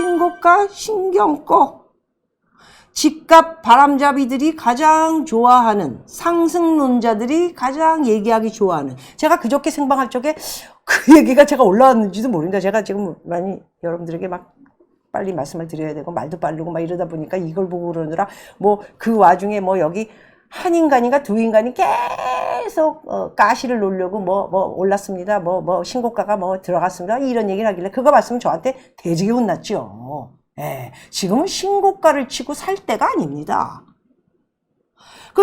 신고가 신경 꺼. 집값 바람잡이들이 가장 좋아하는, 상승론자들이 가장 얘기하기 좋아하는. 제가 그저께 생방할 적에 그 얘기가 제가 올라왔는지도 모릅니다. 제가 지금 많이 여러분들에게 막 빨리 말씀을 드려야 되고 말도 빠르고 막 이러다 보니까 이걸 보고 그러느라 뭐 그 와중에 뭐 여기 한 인간인가 두 인간이 계속 가시를 놓으려고 뭐 올랐습니다. 뭐 신고가가 뭐 들어갔습니다. 이런 얘기를 하길래 그거 봤으면 저한테 대지게 혼났죠. 예, 지금은 신고가를 치고 살 때가 아닙니다.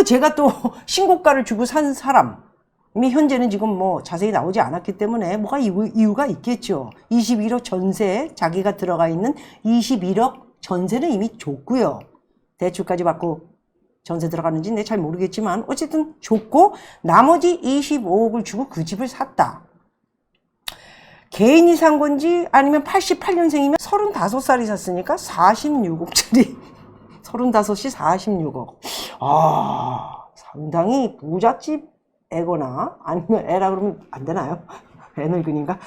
제가 또 신고가를 주고 산 사람이 현재는 지금 뭐 자세히 나오지 않았기 때문에 뭐가 이유가 있겠죠. 21억 전세, 자기가 들어가 있는 21억 전세는 이미 줬고요. 대출까지 받고 전세 들어가는지 잘 모르겠지만 어쨌든 줬고 나머지 25억을 주고 그 집을 샀다. 개인이 산 건지 아니면 88년생이면 35살이 샀으니까 46억짜리 35이 46억. 상당히 부잣집 애거나 아니면 애라 그러면 안 되나요? 애 늙은인가?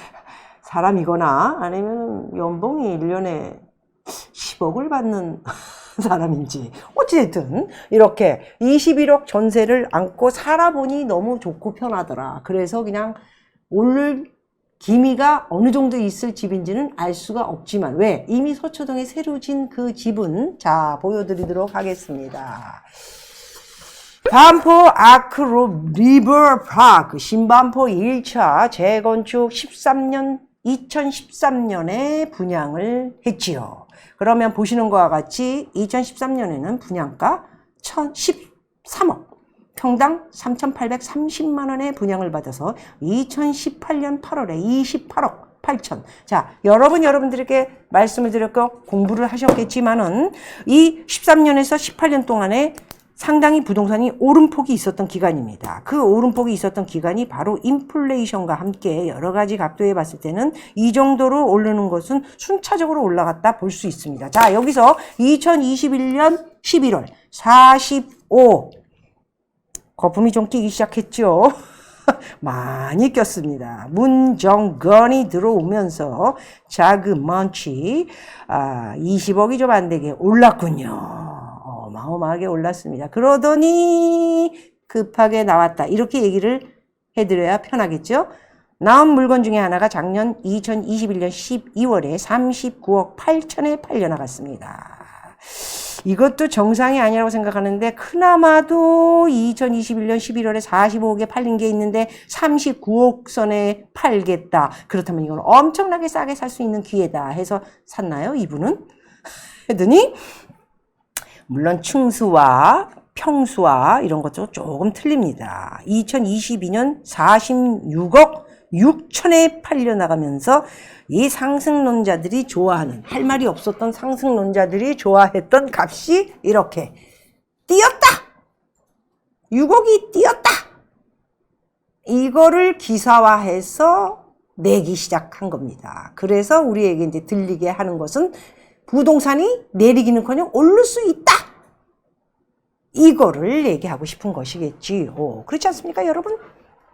사람이거나 아니면 연봉이 1년에 10억을 받는 사람인지 어찌됐든 이렇게 21억 전세를 안고 살아보니 너무 좋고 편하더라. 그래서 그냥 오늘 기미가 어느 정도 있을 집인지는 알 수가 없지만 왜? 이미 서초동에 새로 진 그 집은 자 보여드리도록 하겠습니다. 반포 아크로 리버파크 신반포 1차 재건축 2013년에 분양을 했지요. 그러면 보시는 것과 같이 2013년에는 분양가 1,013억 평당 3,830만 원의 분양을 받아서 2018년 8월에 28억 8천. 자, 여러분들에게 말씀을 드렸고 공부를 하셨겠지만은 이 13년에서 18년 동안에 상당히 부동산이 오름폭이 있었던 기간입니다. 그 오름폭이 있었던 기간이 바로 인플레이션과 함께 여러 가지 각도에 봤을 때는 이 정도로 오르는 것은 순차적으로 올라갔다 볼 수 있습니다. 자, 여기서 2021년 11월 45 거품이 좀 끼기 시작했죠. 많이 꼈습니다. 문정건이 들어오면서 자그만치 20억이 좀 안 되게 올랐군요. 어마어마하게 올랐습니다. 그러더니 급하게 나왔다. 이렇게 얘기를 해드려야 편하겠죠. 나온 물건 중에 하나가 작년 2021년 12월에 39억 8천에 팔려나갔습니다. 이것도 정상이 아니라고 생각하는데 그나마도 2021년 11월에 45억에 팔린 게 있는데 39억 선에 팔겠다. 그렇다면 이건 엄청나게 싸게 살 수 있는 기회다 해서 샀나요? 이분은? 했더니 물론 층수와 평수와 이런 것도 조금 틀립니다. 2022년 46억 6천에 팔려나가면서 이 상승론자들이 좋아하는, 할 말이 없었던 상승론자들이 좋아했던 값이 이렇게 뛰었다! 6억이 뛰었다! 이거를 기사화해서 내기 시작한 겁니다. 그래서 우리에게 이제 들리게 하는 것은 부동산이 내리기는커녕 오를 수 있다! 이거를 얘기하고 싶은 것이겠지요. 그렇지 않습니까, 여러분?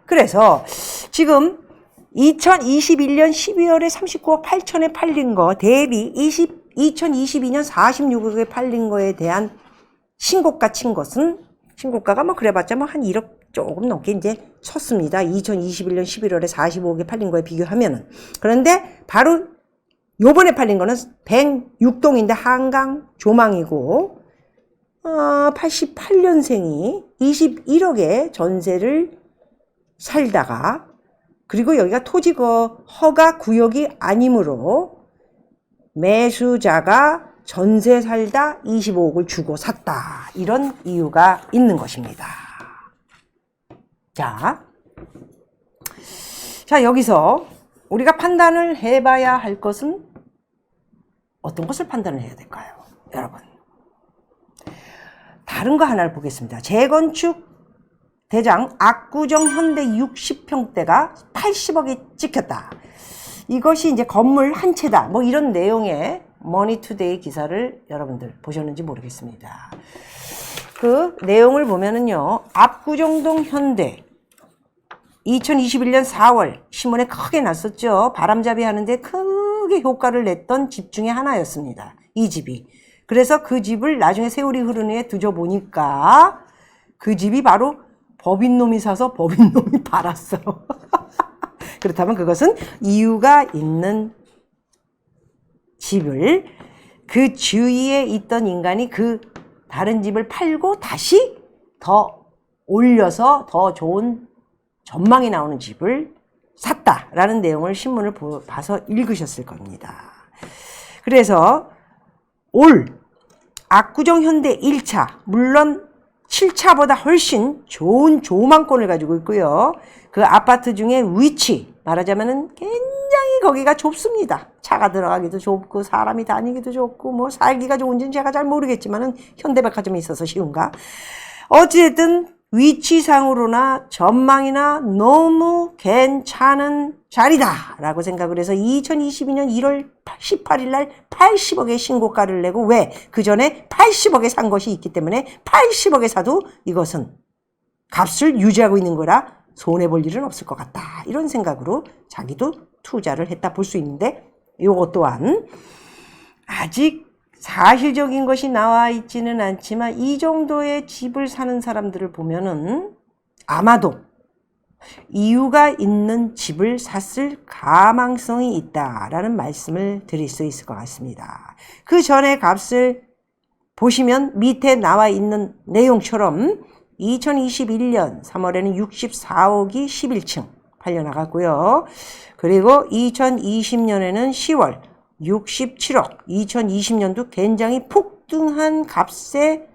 그래서 지금 2021년 12월에 39억 8천에 팔린 거 대비 2022년 46억에 팔린 거에 대한 신고가 친 것은 신고가가 뭐 그래봤자 뭐 한 1억 조금 넘게 이제 쳤습니다. 2021년 11월에 45억에 팔린 거에 비교하면은. 그런데 바로 요번에 팔린 거는 106동인데 한강 조망이고 88년생이 21억에 전세를 살다가 그리고 여기가 토지거 허가 구역이 아니므로 매수자가 전세 살다 25억을 주고 샀다. 이런 이유가 있는 것입니다. 자, 여기서 우리가 판단을 해봐야 할 것은 어떤 것을 판단을 해야 될까요? 여러분. 다른 거 하나를 보겠습니다. 재건축 대장 압구정 현대 60평대가 80억에 찍혔다. 이것이 이제 건물 한 채다. 뭐 이런 내용의 머니투데이 기사를 여러분들 보셨는지 모르겠습니다. 그 내용을 보면은요. 압구정동 현대 2021년 4월 신문에 크게 났었죠. 바람잡이 하는데 큰 크게 효과를 냈던 집 중에 하나였습니다. 이 집이. 그래서 그 집을 나중에 세월이 흐르는 해 뒤져보니까 그 집이 바로 법인놈이 사서 법인놈이 팔았어. 그렇다면 그것은 이유가 있는 집을 그 주위에 있던 인간이 그 다른 집을 팔고 다시 더 올려서 더 좋은 전망이 나오는 집을 샀다라는 내용을 신문을 봐서 읽으셨을 겁니다. 그래서 올 압구정 현대 1차, 물론 7차보다 훨씬 좋은 조망권을 가지고 있고요. 그 아파트 중에 위치, 말하자면은 굉장히 거기가 좁습니다. 차가 들어가기도 좁고 사람이 다니기도 좋고 뭐 살기가 좋은지는 제가 잘 모르겠지만은 현대백화점이 있어서 쉬운가. 어찌됐든 위치상으로나 전망이나 너무 괜찮은 자리다 라고 생각을 해서 2022년 1월 18일 날 80억의 신고가를 내고, 왜? 그 전에 80억에 산 것이 있기 때문에 80억에 사도 이것은 값을 유지하고 있는 거라 손해볼 일은 없을 것 같다, 이런 생각으로 자기도 투자를 했다 볼 수 있는데, 요것 또한 아직 사실적인 것이 나와 있지는 않지만 이 정도의 집을 사는 사람들을 보면은 아마도 이유가 있는 집을 샀을 가망성이 있다라는 말씀을 드릴 수 있을 것 같습니다. 그 전에 값을 보시면 밑에 나와 있는 내용처럼 2021년 3월에는 64억이 11층 팔려나갔고요. 그리고 2020년에는 10월 67억, 2020년도 굉장히 폭등한 값의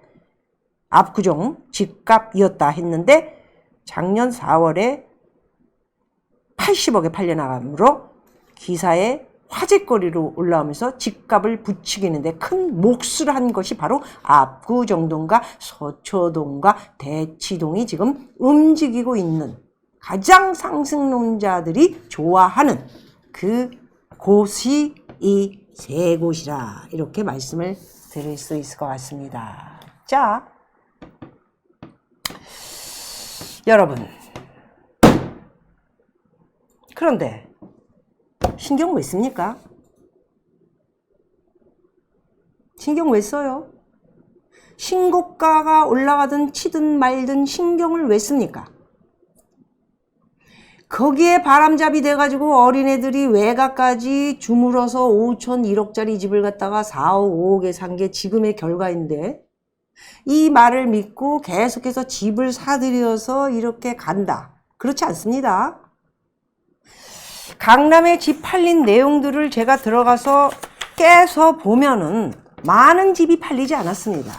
압구정 집값이었다 했는데 작년 4월에 80억에 팔려나가므로 기사에 화제거리로 올라오면서 집값을 부추기는데 큰 몫을 한 것이 바로 압구정동과 서초동과 대치동이 지금 움직이고 있는 가장 상승론자들이 좋아하는 그 곳이 이 세 곳이라, 이렇게 말씀을 드릴 수 있을 것 같습니다. 자, 여러분, 그런데 신경 왜 씁니까? 신경 왜 써요? 신고가가 올라가든 치든 말든 신경을 왜 씁니까? 거기에 바람잡이 돼가지고 어린애들이 외가까지 주물어서 5천 1억짜리 집을 갖다가 4억 5억에 산 게 지금의 결과인데, 이 말을 믿고 계속해서 집을 사들여서 이렇게 간다, 그렇지 않습니다. 강남에 집 팔린 내용들을 제가 들어가서 깨서 보면은 많은 집이 팔리지 않았습니다.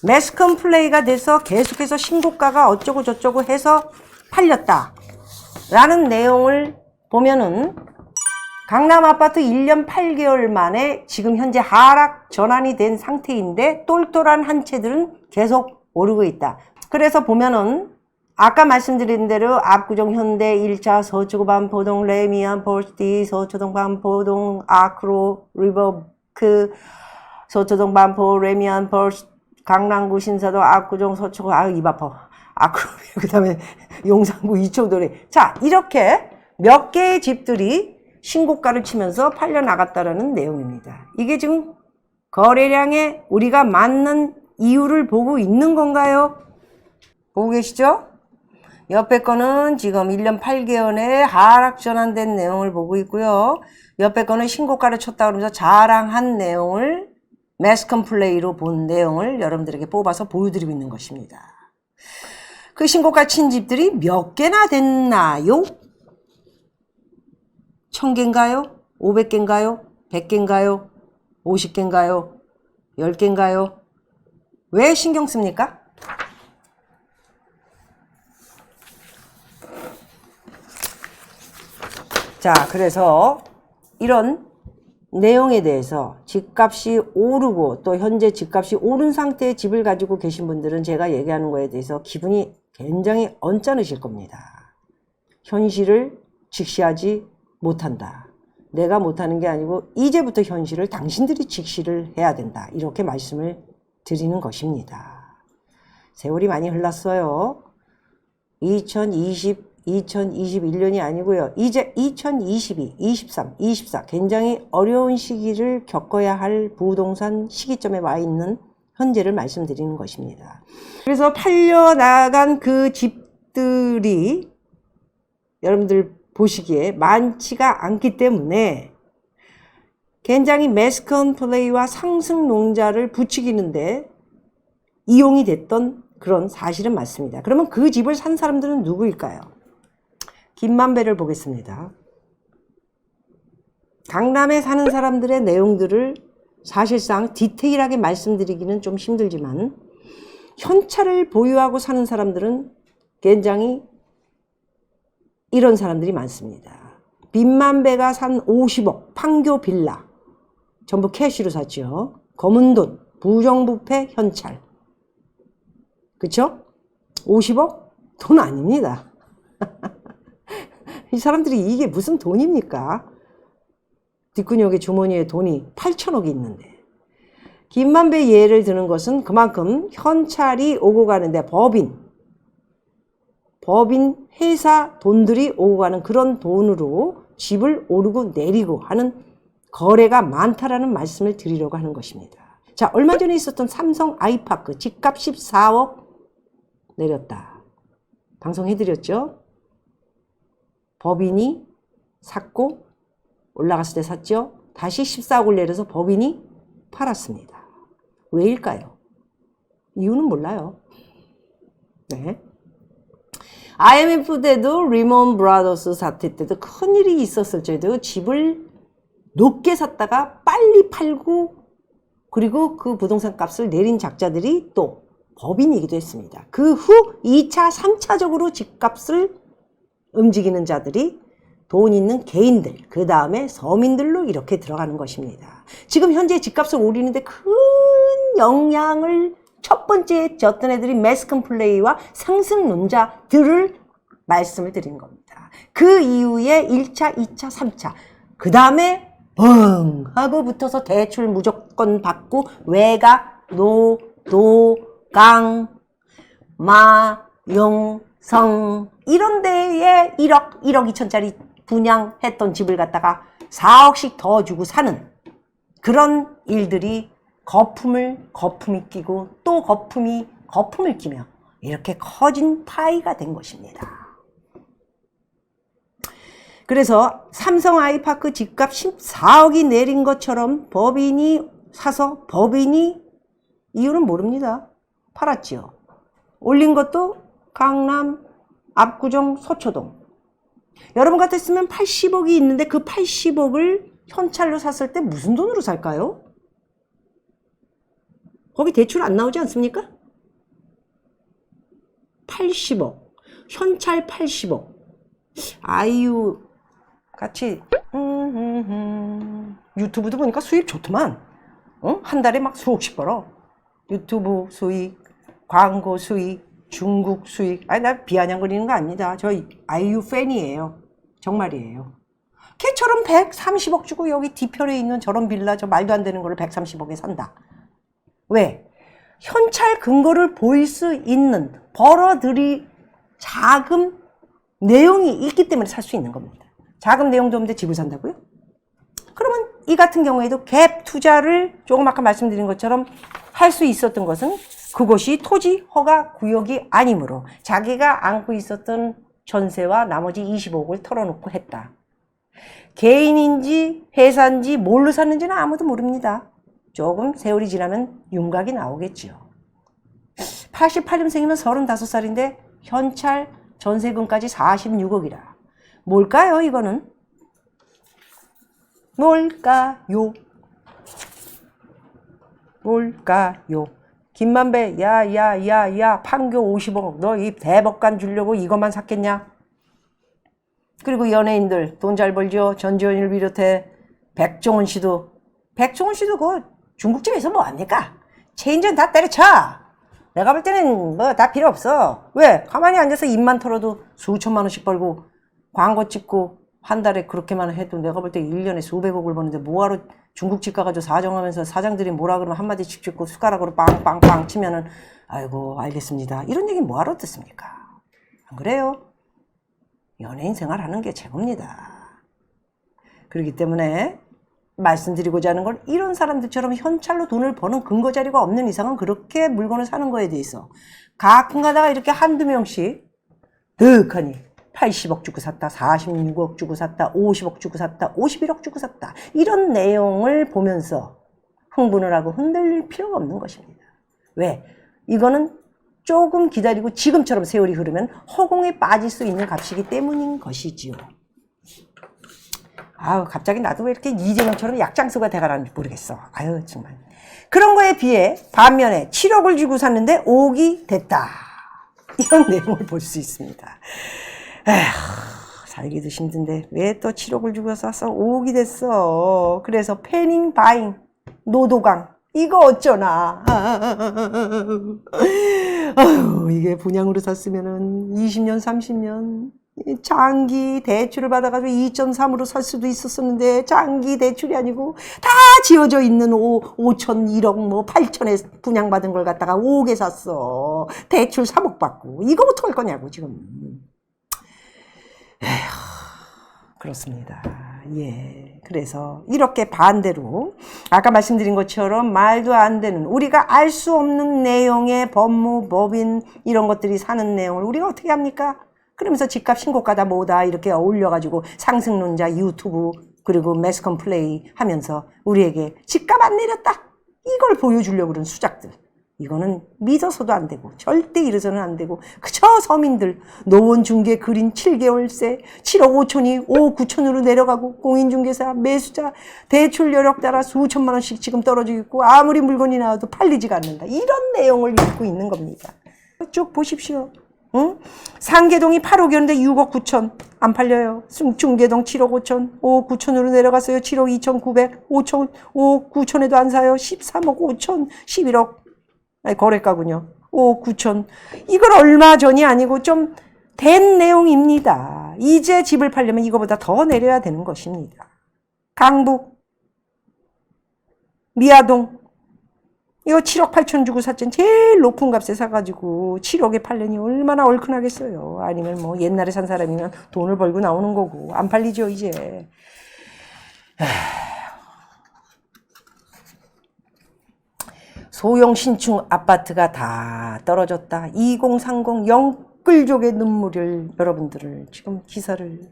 매스컴 플레이가 돼서 계속해서 신고가가 어쩌고 저쩌고 해서 팔렸다 라는 내용을 보면은 강남 아파트 1년 8개월 만에 지금 현재 하락 전환이 된 상태인데 똘똘한 한 채들은 계속 오르고 있다. 그래서 보면은 아까 말씀드린 대로 압구정 현대 1차, 서초구 반포동 레미안 폴스티, 서초동 반포동 아크로 리버크, 서초동 반포 레미안 폴스, 강남구 신사동 압구정 서초구, 입 아파. 그 다음에 용산구 이초도래. 자, 이렇게 몇 개의 집들이 신고가를 치면서 팔려나갔다라는 내용입니다. 이게 지금 거래량에 우리가 맞는 이유를 보고 있는 건가요? 보고 계시죠? 옆에 거는 지금 1년 8개월에 하락 전환된 내용을 보고 있고요. 옆에 거는 신고가를 쳤다 그러면서 자랑한 내용을 매스컴 플레이로 본 내용을 여러분들에게 뽑아서 보여드리고 있는 것입니다. 그 신고가 친 집들이 몇 개나 됐나요? 1000개인가요? 500개인가요? 100개인가요? 50개인가요? 10개인가요? 왜 신경 씁니까? 자, 그래서 이런 내용에 대해서 집값이 오르고 또 현재 집값이 오른 상태의 집을 가지고 계신 분들은 제가 얘기하는 거에 대해서 기분이 굉장히 언짢으실 겁니다. 현실을 직시하지 못한다. 내가 못하는 게 아니고 이제부터 현실을 당신들이 직시를 해야 된다. 이렇게 말씀을 드리는 것입니다. 세월이 많이 흘렀어요. 2021년이 아니고요. 이제 2022, 23, 24 굉장히 어려운 시기를 겪어야 할 부동산 시기점에 와 있는 현재를 말씀드리는 것입니다. 그래서 팔려나간 그 집들이 여러분들 보시기에 많지가 않기 때문에 굉장히 매스컴 플레이와 상승농자를 부추기는데 이용이 됐던 그런 사실은 맞습니다. 그러면 그 집을 산 사람들은 누구일까요? 김만배를 보겠습니다. 강남에 사는 사람들의 내용들을 사실상 디테일하게 말씀드리기는 좀 힘들지만 현찰을 보유하고 사는 사람들은 굉장히 이런 사람들이 많습니다. 김만배가 산 50억 판교 빌라 전부 캐시로 샀죠. 검은 돈, 부정부패, 현찰. 그쵸? 50억? 돈 아닙니다. 이 사람들이 이게 무슨 돈입니까? 뒷근육의 주머니에 돈이 8천억이 있는데. 김만배 예를 드는 것은 그만큼 현찰이 오고 가는데 법인 회사 돈들이 오고 가는 그런 돈으로 집을 오르고 내리고 하는 거래가 많다라는 말씀을 드리려고 하는 것입니다. 자, 얼마 전에 있었던 삼성 아이파크 집값 14억 내렸다. 방송해드렸죠? 법인이 샀고 올라갔을 때 샀죠? 다시 14억을 내려서 법인이 팔았습니다. 왜일까요? 이유는 몰라요. 네. IMF 때도 리먼 브라더스 사태 때도 큰일이 있었을 때도 집을 높게 샀다가 빨리 팔고 그리고 그 부동산 값을 내린 작자들이 또 법인이기도 했습니다. 그 후 2차, 3차적으로 집값을 움직이는 자들이 돈 있는 개인들, 그 다음에 서민들로 이렇게 들어가는 것입니다. 지금 현재 집값을 오르는데 큰 영향을 첫 번째 졌던 애들이 매스컴 플레이와 상승론자들을 말씀을 드리는 겁니다. 그 이후에 1차, 2차, 3차 그 다음에 뻥 하고 붙어서 대출 무조건 받고 외가, 노, 도, 강, 마, 용, 성 이런 데에 1억 2천짜리 분양했던 집을 갖다가 4억씩 더 주고 사는 그런 일들이 거품이 끼고 또 거품을 끼며 이렇게 커진 파이가 된 것입니다. 그래서 삼성 아이파크 집값 14억이 내린 것처럼 법인이 사서 법인이 이유는 모릅니다. 팔았지요. 올린 것도 강남, 압구정, 서초동. 여러분 같았으면 80억이 있는데 그 80억을 현찰로 샀을 때 무슨 돈으로 살까요? 거기 대출 안 나오지 않습니까? 80억. 현찰 80억. 아이유 같이 유튜브도 보니까 수입 좋더만. 한 달에 막 수억씩 벌어. 유튜브 수익, 광고 수익, 중국 수익. 아니 나 비아냥거리는 거 아닙니다. 저 아이유 팬이에요. 정말이에요. 걔처럼 130억 주고 여기 뒤편에 있는 저런 빌라 저 말도 안 되는 거를 130억에 산다. 왜? 현찰 근거를 보일 수 있는 벌어들이 자금 내용이 있기 때문에 살 수 있는 겁니다. 자금 내용도 없는데 집을 산다고요? 그러면 이 같은 경우에도 갭 투자를 조금 아까 말씀드린 것처럼 할 수 있었던 것은 그것이 토지 허가 구역이 아니므로 자기가 안고 있었던 전세와 나머지 25억을 털어놓고 했다. 개인인지 회사인지 뭘로 샀는지는 아무도 모릅니다. 조금 세월이 지나면 윤곽이 나오겠죠. 88년생이면 35살인데 현찰 전세금까지 46억이라. 뭘까요, 이거는? 뭘까요? 뭘까요? 김만배, 야, 판교 50억. 너 이 대법관 주려고 이것만 샀겠냐? 그리고 연예인들 돈 잘 벌죠. 전지현을 비롯해 백종원 씨도 그 중국집에서 뭐 합니까? 체인지는 다 때려쳐. 내가 볼 때는 뭐 다 필요 없어. 왜? 가만히 앉아서 입만 털어도 수천만 원씩 벌고 광고 찍고 한 달에 그렇게만 해도 내가 볼 때 1년에 수백억을 버는데 뭐하러 중국집 가가지고 사정하면서 사장들이 뭐라 그러면 한마디씩 찍고 숟가락으로 빵빵빵 치면은 아이고 알겠습니다. 이런 얘기 뭐하러 듣습니까? 안 그래요? 연예인 생활하는 게 최고입니다. 그렇기 때문에 말씀드리고자 하는 건 이런 사람들처럼 현찰로 돈을 버는 근거 자료가 없는 이상은 그렇게 물건을 사는 거에 대해서 가끔 가다가 이렇게 한두 명씩 득하니 80억 주고 샀다, 46억 주고 샀다, 50억 주고 샀다, 51억 주고 샀다, 이런 내용을 보면서 흥분을 하고 흔들릴 필요가 없는 것입니다. 왜? 이거는 조금 기다리고 지금처럼 세월이 흐르면 허공에 빠질 수 있는 값이기 때문인 것이지요. 아유, 갑자기 나도 왜 이렇게 이재명처럼 약장수가 돼가는지 모르겠어. 아유, 정말. 그런 거에 비해 반면에 7억을 주고 샀는데 5억이 됐다. 이런 내용을 볼 수 있습니다. 에휴, 살기도 힘든데 왜 또 7억을 주고 사서 5억이 됐어. 그래서 패닝 바잉, 노도강. 이거 어쩌나. 아유, 이게 분양으로 샀으면은 20년, 30년. 장기 대출을 받아가지고 2.3으로 살 수도 있었었는데 장기 대출이 아니고 다 지어져 있는 5천, 1억, 뭐 8천에 분양받은 걸 갖다가 5억에 샀어. 대출 3억 받고. 이거부터 할 거냐고 지금. 에휴, 그렇습니다. 예. 그래서 이렇게 반대로 아까 말씀드린 것처럼 말도 안 되는 우리가 알 수 없는 내용의 법무, 법인 이런 것들이 사는 내용을 우리가 어떻게 합니까? 그러면서 집값 신고가다 뭐다 이렇게 올려가지고 상승론자 유튜브 그리고 매스컴 플레이 하면서 우리에게 집값 안 내렸다 이걸 보여주려고 그러는 수작들. 이거는 믿어서도 안 되고 절대 이래서는 안 되고 그저 서민들 노원중개 그린 7개월세 7억 5천이 5억 9천으로 내려가고 공인중개사 매수자 대출 여력 따라 수천만 원씩 지금 떨어지고 있고 아무리 물건이 나와도 팔리지가 않는다. 이런 내용을 읽고 있는 겁니다. 쭉 보십시오. 응? 상계동이 8억이었는데 6억 9천 안 팔려요. 중계동 7억 5천 5억 9천으로 내려갔어요. 7억 2천 9백 5천 5억 9천에도 안 사요. 13억 5천 11억 거래가군요. 5억 9천 이걸 얼마 전이 아니고 좀 된 내용입니다. 이제 집을 팔려면 이거보다 더 내려야 되는 것입니다. 강북 미아동 이거 7억 8천 주고 샀잖아. 제일 높은 값에 사가지고 7억에 팔려니 얼마나 얼큰하겠어요. 아니면 뭐 옛날에 산 사람이면 돈을 벌고 나오는 거고 안 팔리죠 이제. 소형 신축 아파트가 다 떨어졌다. 2030 영끌족의 눈물을 여러분들을 지금 기사를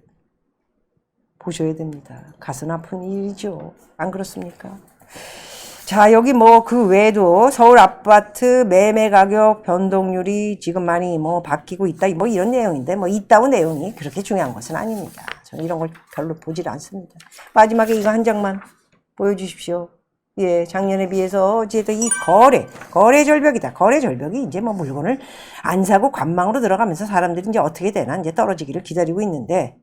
보셔야 됩니다. 가슴 아픈 일이죠. 안 그렇습니까? 자, 여기 뭐 그 외에도 서울 아파트 매매 가격 변동률이 지금 많이 뭐 바뀌고 있다. 뭐 이런 내용인데 뭐 이따운 내용이 그렇게 중요한 것은 아닙니다. 저는 이런 걸 별로 보질 않습니다. 마지막에 이거 한 장만 보여주십시오. 예, 작년에 비해서 어쨌든 이 거래 절벽이다. 거래 절벽이 이제 뭐 물건을 안 사고 관망으로 들어가면서 사람들이 이제 어떻게 되나 이제 떨어지기를 기다리고 있는데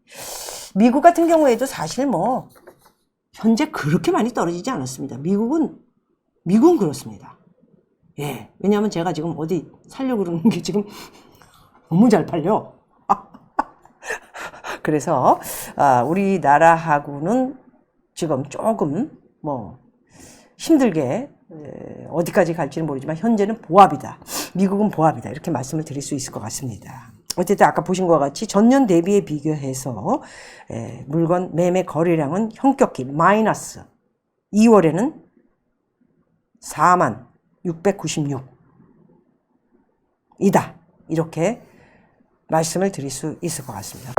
미국 같은 경우에도 사실 뭐 현재 그렇게 많이 떨어지지 않았습니다. 미국은 그렇습니다. 예. 왜냐하면 제가 지금 어디 살려고 그러는 게 지금 너무 잘 팔려. 그래서, 우리나라하고는 지금 조금 뭐 힘들게, 어디까지 갈지는 모르지만 현재는 보합이다. 미국은 보합이다. 이렇게 말씀을 드릴 수 있을 것 같습니다. 어쨌든 아까 보신 것과 같이 전년 대비에 비교해서 물건 매매 거래량은 현격히 마이너스 2월에는 4만 696 이다. 이렇게 말씀을 드릴 수 있을 것 같습니다.